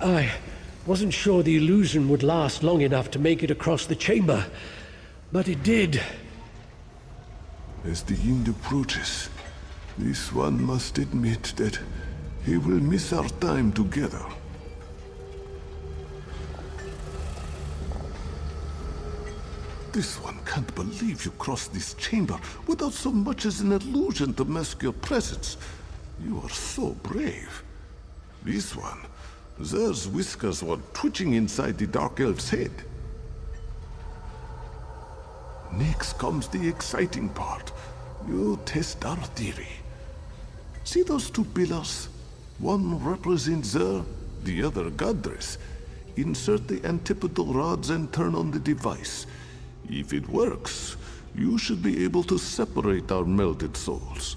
I wasn't sure the illusion would last long enough to make it across the chamber, but it did. As the end approaches, this one must admit that he will miss our time together. This one can't believe you crossed this chamber without so much as an illusion to mask your presence. You are so brave. This one, Zer's whiskers were twitching inside the Dark Elf's head. Next comes the exciting part. You test our theory. See those two pillars? One represents Zer, the other Godress. Insert the antipodal rods and turn on the device. If it works, you should be able to separate our melded souls.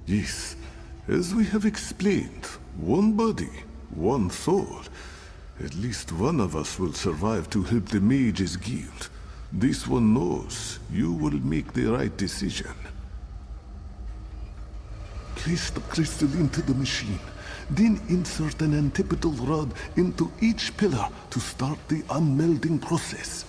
Yes, as we have explained, one body, one soul. At least one of us will survive to help the Mages Guild. This one knows you will make the right decision. Place the crystal into the machine, then insert an antipodal rod into each pillar to start the unmelding process.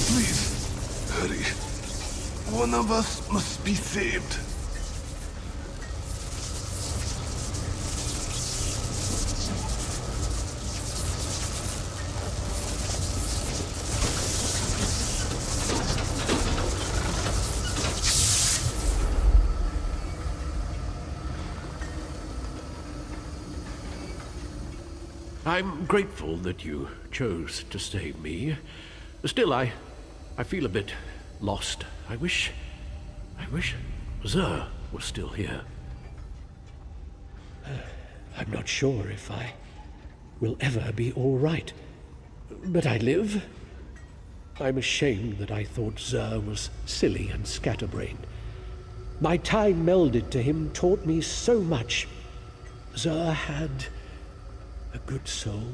Please, hurry. One of us must be saved. I'm grateful that you chose to save me. Still, I feel a bit lost. I wish Zer was still here. I'm not sure if I will ever be all right. But I live. I'm ashamed that I thought Zer was silly and scatterbrained. My time melded to him taught me so much. Zer had a good soul.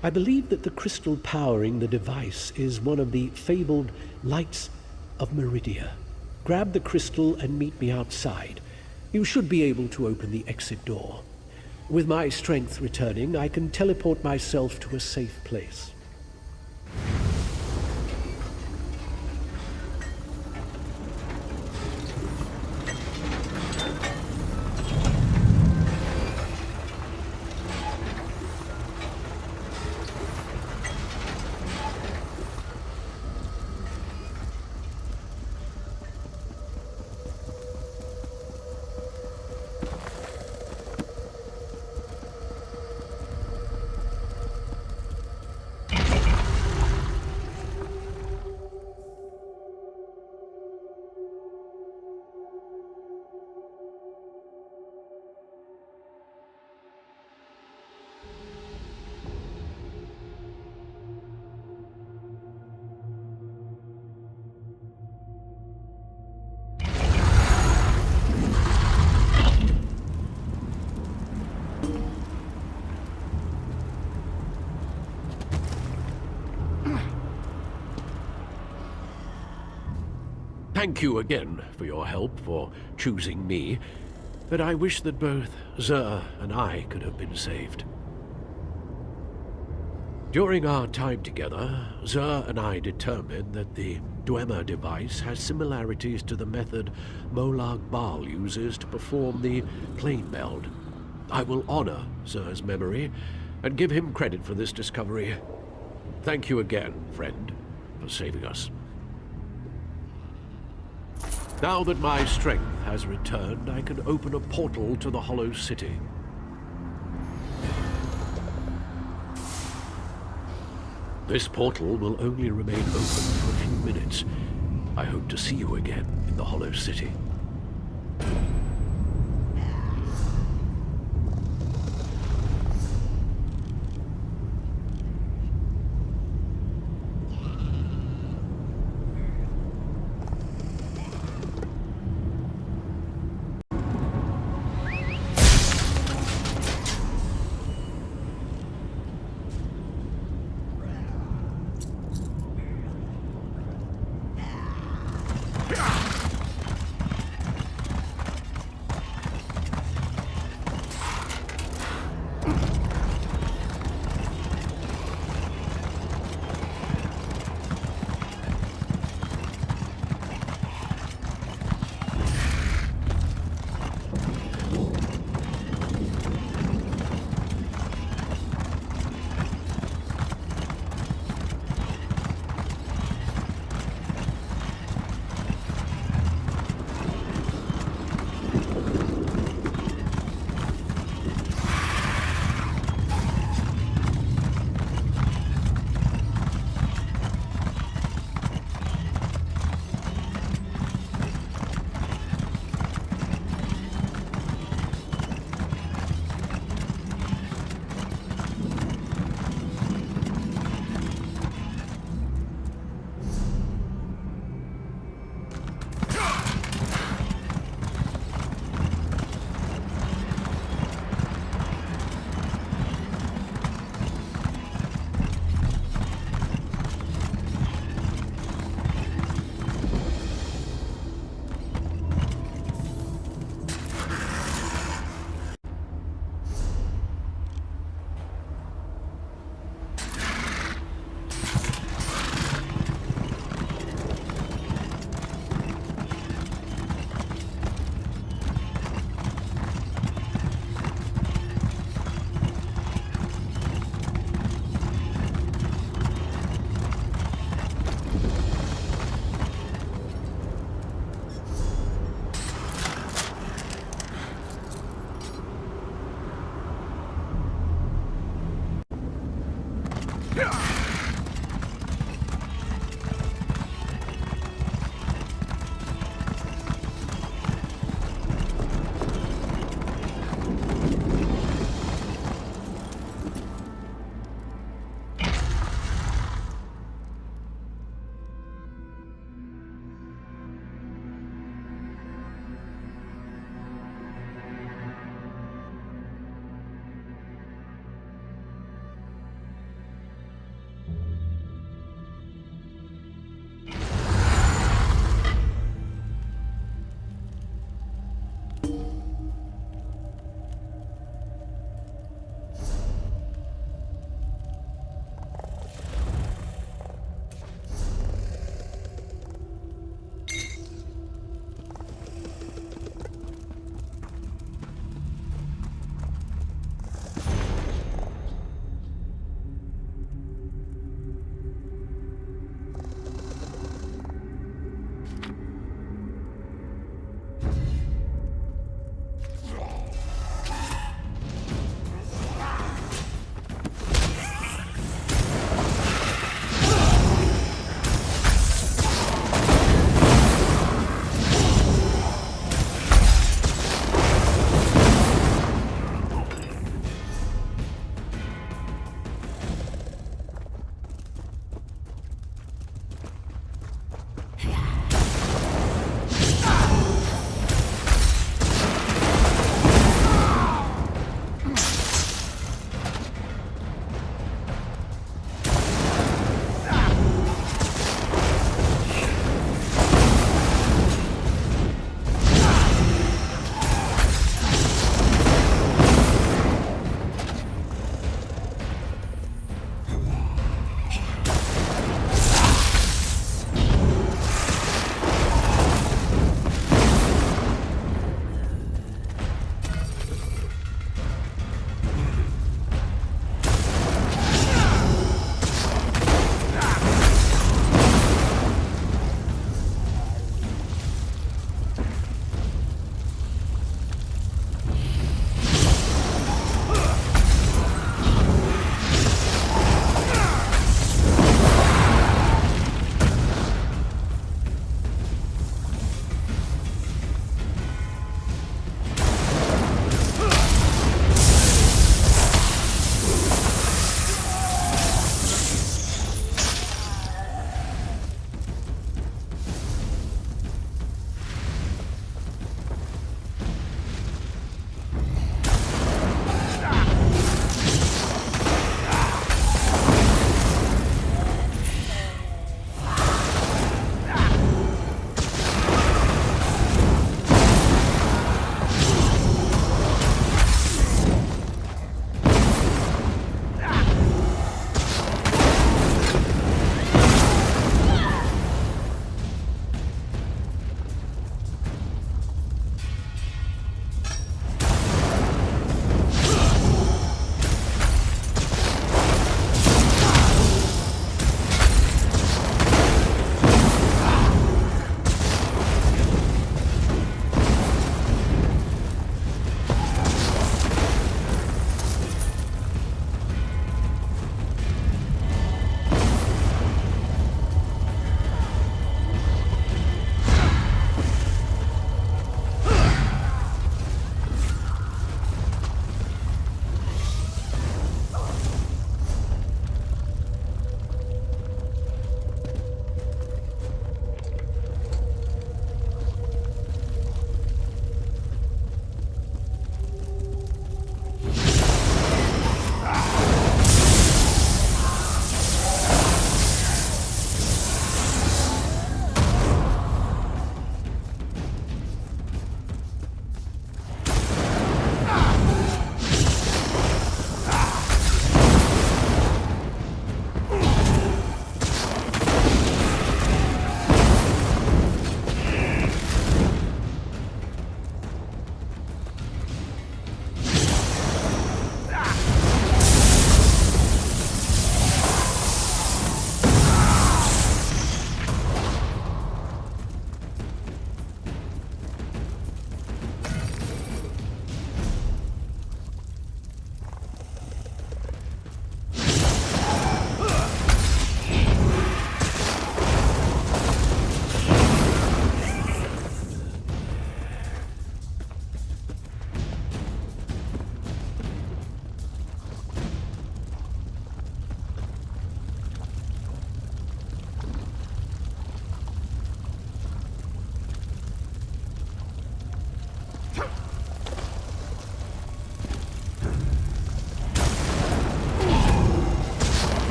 I believe that the crystal powering the device is one of the fabled lights of Meridia. Grab the crystal and meet me outside. You should be able to open the exit door. With my strength returning, I can teleport myself to a safe place. Thank you again for your help, for choosing me, but I wish that both Zer and I could have been saved. During our time together, Zer and I determined that the Dwemer device has similarities to the method Molag Bal uses to perform the plane meld. I will honor Zer's memory and give him credit for this discovery. Thank you again, friend, for saving us. Now that my strength has returned, I can open a portal to the Hollow City. This portal will only remain open for a few minutes. I hope to see you again in the Hollow City.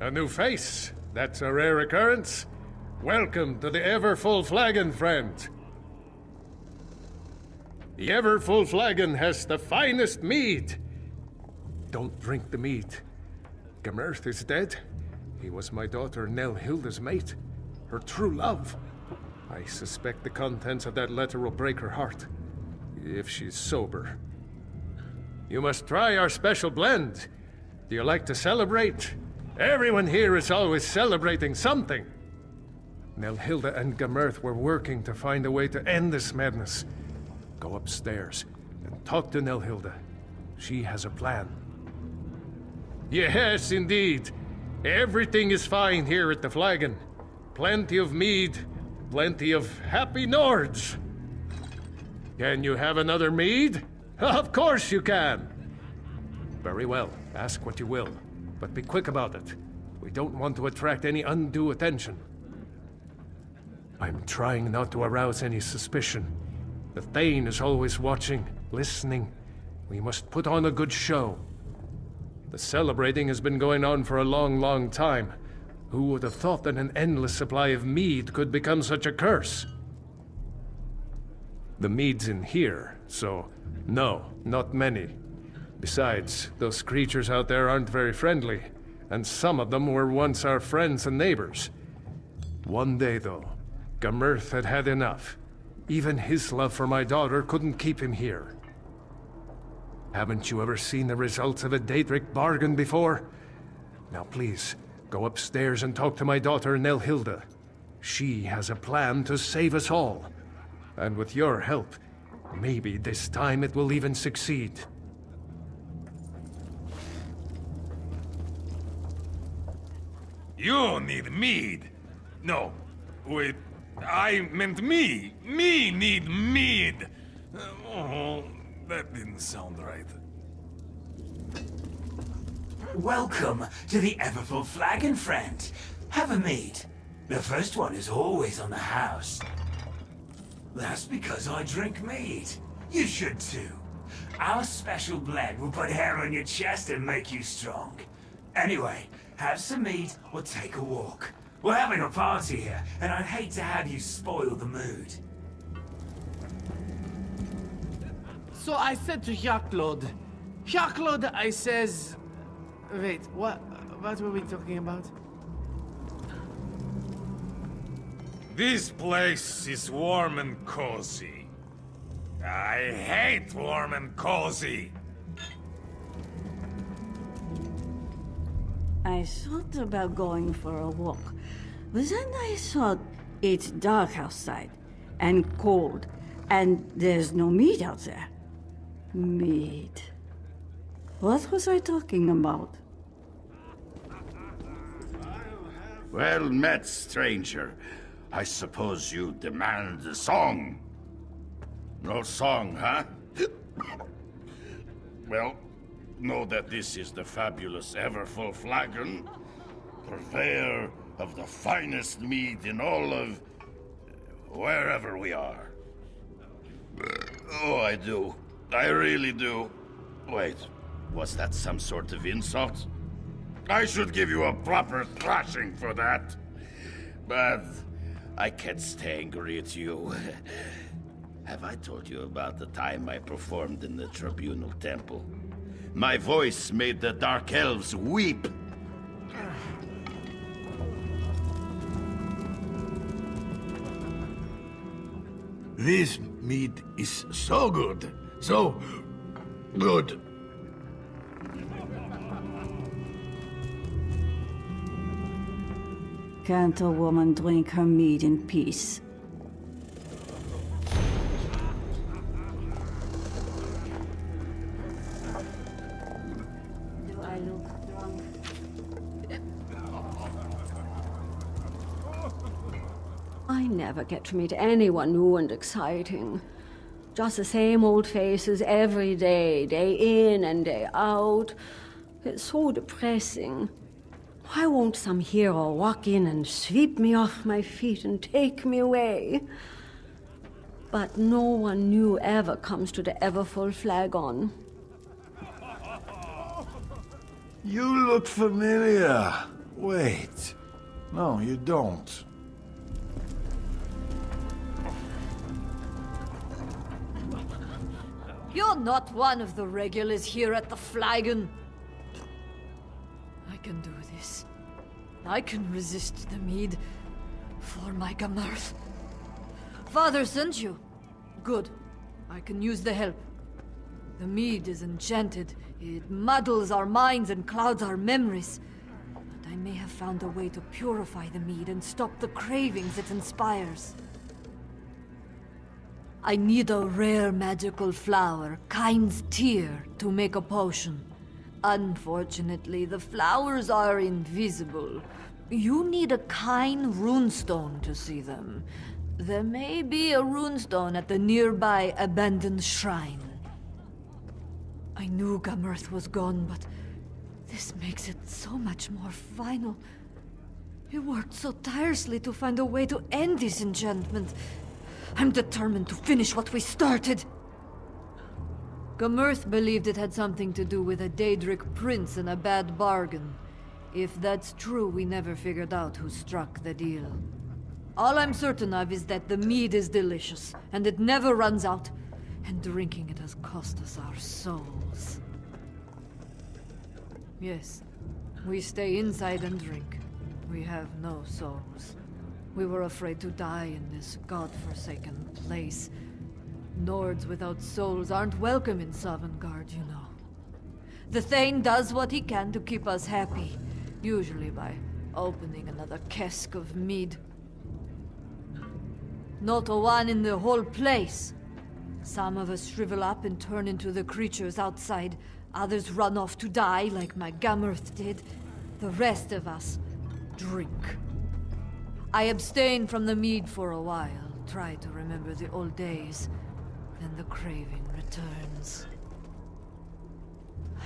A new face. That's a rare occurrence. Welcome to the Ever-Full Flagon, friend. The Ever-Full Flagon has the finest mead. Don't drink the mead. Gemerth is dead. He was my daughter Nelhilda's mate. Her true love. I suspect the contents of that letter will break her heart. If she's sober. You must try our special blend. Do you like to celebrate? Everyone here is always celebrating something. Nelhilda and Gemerth were working to find a way to end this madness. Go upstairs and talk to Nelhilda. She has a plan. Yes, indeed. Everything is fine here at the Flagon. Plenty of mead, plenty of happy Nords. Can you have another mead? Of course you can. Very well, ask what you will, but be quick about it. We don't want to attract any undue attention. I'm trying not to arouse any suspicion. The Thane is always watching, listening. We must put on a good show. The celebrating has been going on for a long, long time. Who would have thought that an endless supply of mead could become such a curse? The mead's in here, so no, not many. Besides, those creatures out there aren't very friendly, and some of them were once our friends and neighbors. One day, though, Gemerth had had enough. Even his love for my daughter couldn't keep him here. Haven't you ever seen the results of a Daedric bargain before? Now please, go upstairs and talk to my daughter Nelhilda. She has a plan to save us all. And with your help, maybe this time it will even succeed. You need mead. No, wait, I meant me. Me need mead. Oh, that didn't sound right. Welcome to the Everfull Flagon, friend. Have a mead. The first one is always on the house. That's because I drink mead. You should too. Our special blend will put hair on your chest and make you strong. Anyway, have some mead or take a walk. We're having a party here, and I'd hate to have you spoil the mood. So I said to Hjaklod, I says... Wait, what were we talking about? This place is warm and cozy. I hate warm and cozy. I thought about going for a walk, but then I thought it's dark outside, and cold, and there's no meat out there. Meat. What was I talking about? Well met, stranger. I suppose you demand a song. No song, huh? Well, know that this is the fabulous Everfull Flagon, purveyor of the finest mead in all of... wherever we are. Oh, I do. I really do. Wait, was that some sort of insult? I should give you a proper thrashing for that. But I can't stay angry at you. Have I told you about the time I performed in the Tribunal Temple? My voice made the Dark Elves weep. This meat is so good. So good. Can't a woman drink her mead in peace? Do I look drunk? I never get to meet anyone new and exciting. Just the same old faces every day, day in and day out. It's so depressing. Why won't some hero walk in and sweep me off my feet and take me away? But no one new ever comes to the Everfull Flagon. You look familiar. Wait. No, you don't. You're not one of the regulars here at the Flagon. I can do this. I can resist the mead. For my Gamarth. Father sent you. Good. I can use the help. The mead is enchanted. It muddles our minds and clouds our memories. But I may have found a way to purify the mead and stop the cravings it inspires. I need a rare magical flower, Kind's Tear, to make a potion. Unfortunately, the flowers are invisible. You need a Kind runestone to see them. There may be a runestone at the nearby abandoned shrine. I knew Gamarth was gone, but this makes it so much more final. He worked so tirelessly to find a way to end this enchantment. I'm determined to finish what we started. Gamarth believed it had something to do with a Daedric prince and a bad bargain. If that's true, we never figured out who struck the deal. All I'm certain of is that the mead is delicious, and it never runs out, and drinking it has cost us our souls. Yes, we stay inside and drink. We have no souls. We were afraid to die in this god-forsaken place. Nords without souls aren't welcome in Sovngarde, you know. The Thane does what he can to keep us happy, usually by opening another cask of mead. Not a one in the whole place. Some of us shrivel up and turn into the creatures outside. Others run off to die, like my Gamarth did. The rest of us drink. I abstain from the mead for a while, try to remember the old days. Then the craving returns.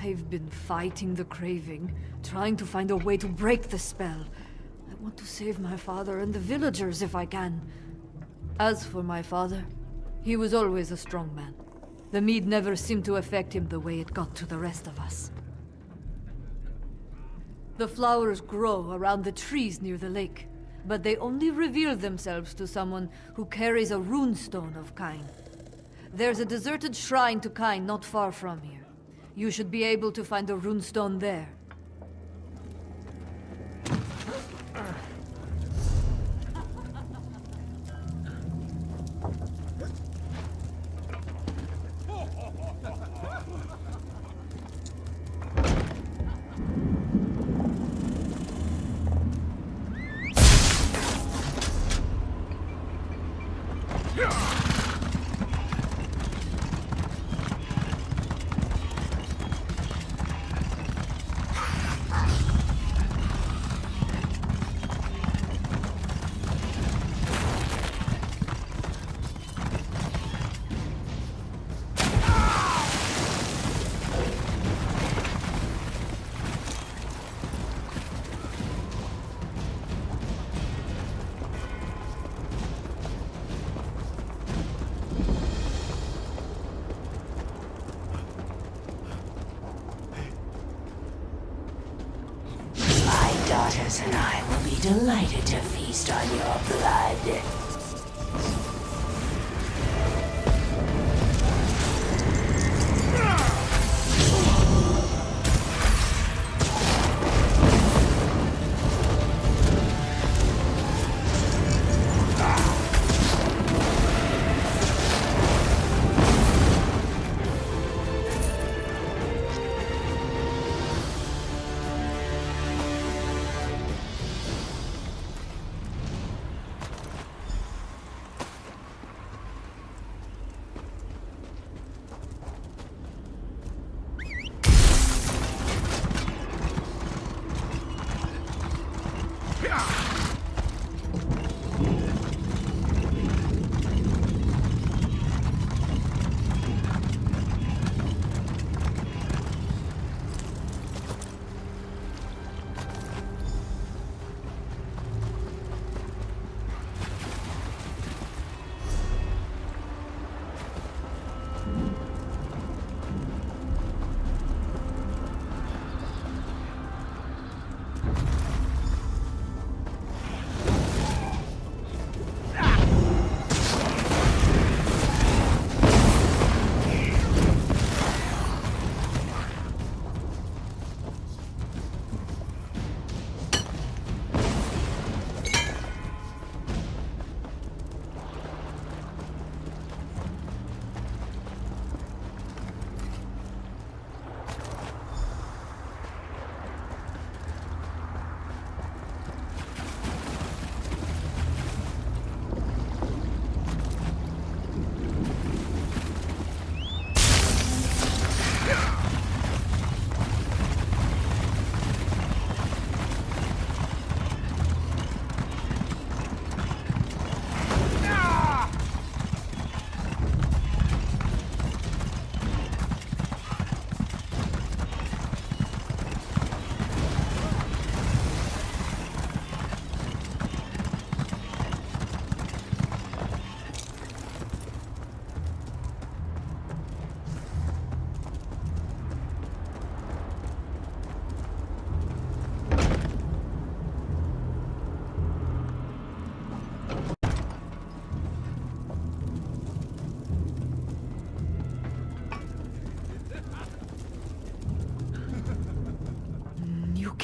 I've been fighting the craving, trying to find a way to break the spell. I want to save my father and the villagers if I can. As for my father, he was always a strong man. The mead never seemed to affect him the way it got to the rest of us. The flowers grow around the trees near the lake, but they only reveal themselves to someone who carries a runestone of Kind. There's a deserted shrine to Kind not far from here. You should be able to find a runestone there. Daughters and I will be delighted to feast on your blood.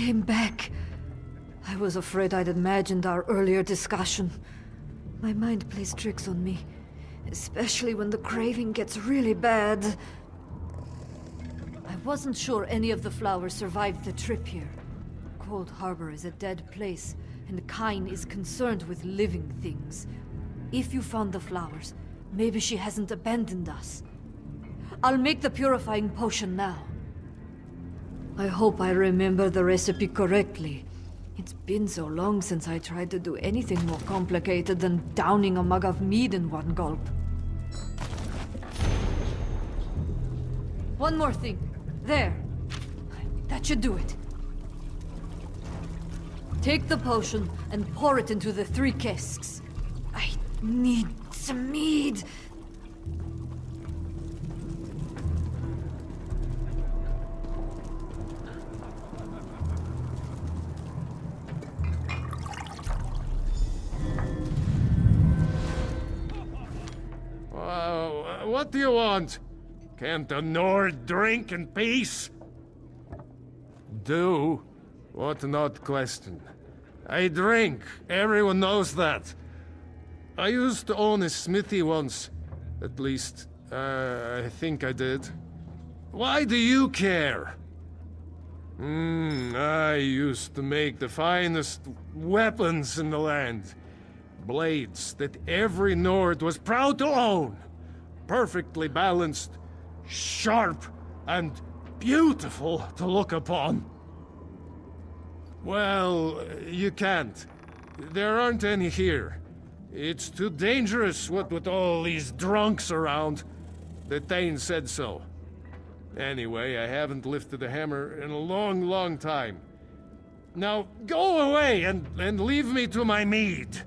came back. I was afraid I'd imagined our earlier discussion. My mind plays tricks on me, especially when the craving gets really bad. I wasn't sure any of the flowers survived the trip here. Cold Harbor is a dead place, and Kyne is concerned with living things. If you found the flowers, maybe she hasn't abandoned us. I'll make the purifying potion now. I hope I remember the recipe correctly. It's been so long since I tried to do anything more complicated than downing a mug of mead in one gulp. One more thing. There. That should do it. Take the potion and pour it into the 3 casks. I need some mead. What do you want? Can't a Nord drink in peace? Do? What an odd question. I drink. Everyone knows that. I used to own a smithy once. At least, I think I did. Why do you care? I used to make the finest weapons in the land. Blades that every Nord was proud to own. Perfectly balanced, sharp, and beautiful to look upon. Well, you can't. There aren't any here. It's too dangerous, what with all these drunks around. The Thane said so. Anyway, I haven't lifted a hammer in a long, long time. Now, go away and leave me to my mead.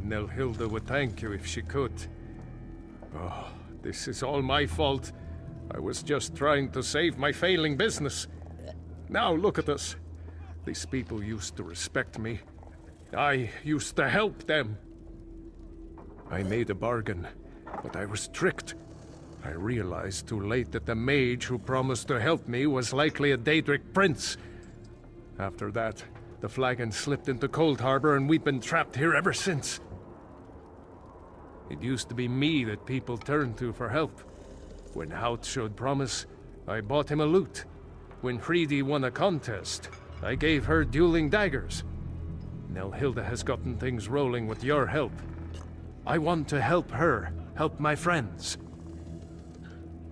Nelhilda would thank you if she could. Oh, this is all my fault. I was just trying to save my failing business. Now look at us. These people used to respect me. I used to help them. I made a bargain, but I was tricked. I realized too late that the mage who promised to help me was likely a Daedric prince. After that, the flagon slipped into Cold Harbor and we've been trapped here ever since. It used to be me that people turned to for help. When Hout showed promise, I bought him a lute. When Freedy won a contest, I gave her dueling daggers. Nelhilda has gotten things rolling with your help. I want to help her, help my friends.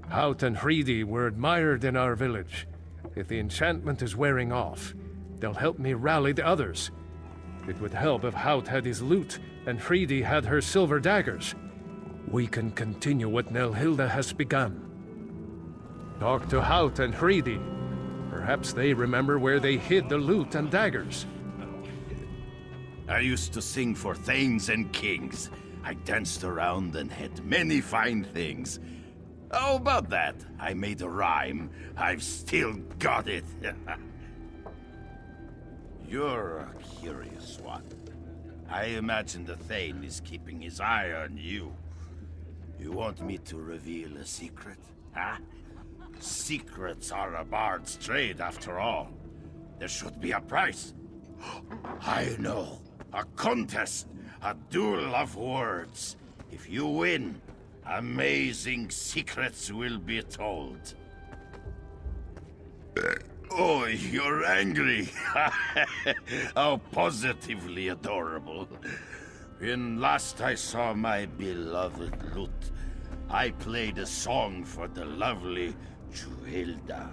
Hout and Freedy were admired in our village. If the enchantment is wearing off, they'll help me rally the others. It would help if Hout had his lute and Freedy had her silver daggers. We can continue what Nelhilda has begun. Talk to Hout and Freedy. Perhaps they remember where they hid the lute and daggers. I used to sing for thanes and kings. I danced around and had many fine things. How about that? I made a rhyme. I've still got it. You're a curious one. I imagine the Thane is keeping his eye on you. You want me to reveal a secret, huh? Secrets are a bard's trade, after all. There should be a price. I know. A contest. A duel of words. If you win, amazing secrets will be told. Oh, you're angry. How positively adorable. When last I saw my beloved lute, I played a song for the lovely Juhilda.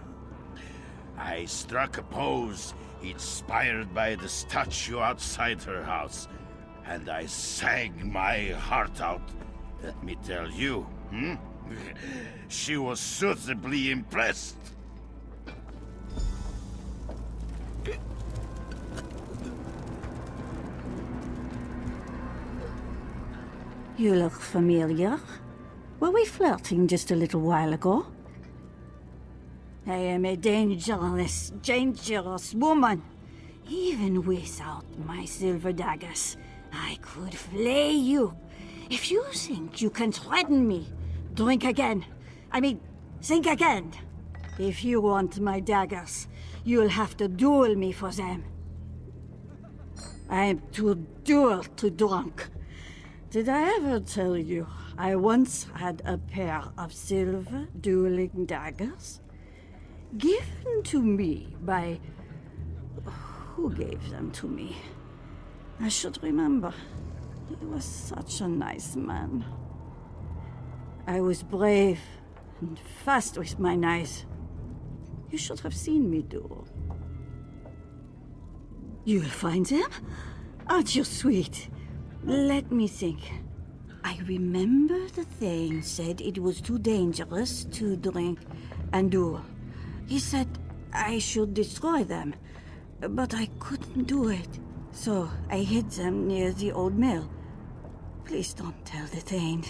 I struck a pose inspired by the statue outside her house, and I sang my heart out. Let me tell you, she was suitably impressed. You look familiar. Were we flirting just a little while ago? I am a dangerous, dangerous woman. Even without my silver daggers, I could flay you. If you think you can threaten me, drink again. Think again. If you want my daggers, you'll have to duel me for them. I'm too drunk. Did I ever tell you I once had a pair of silver dueling daggers? Given to me by... Who gave them to me? I should remember. He was such a nice man. I was brave and fast with my knives. You should have seen me duel. You'll find them? Aren't you sweet? Let me think. I remember the Thane said it was too dangerous to drink and duel. He said I should destroy them, but I couldn't do it. So I hid them near the old mill. Please don't tell the Thane.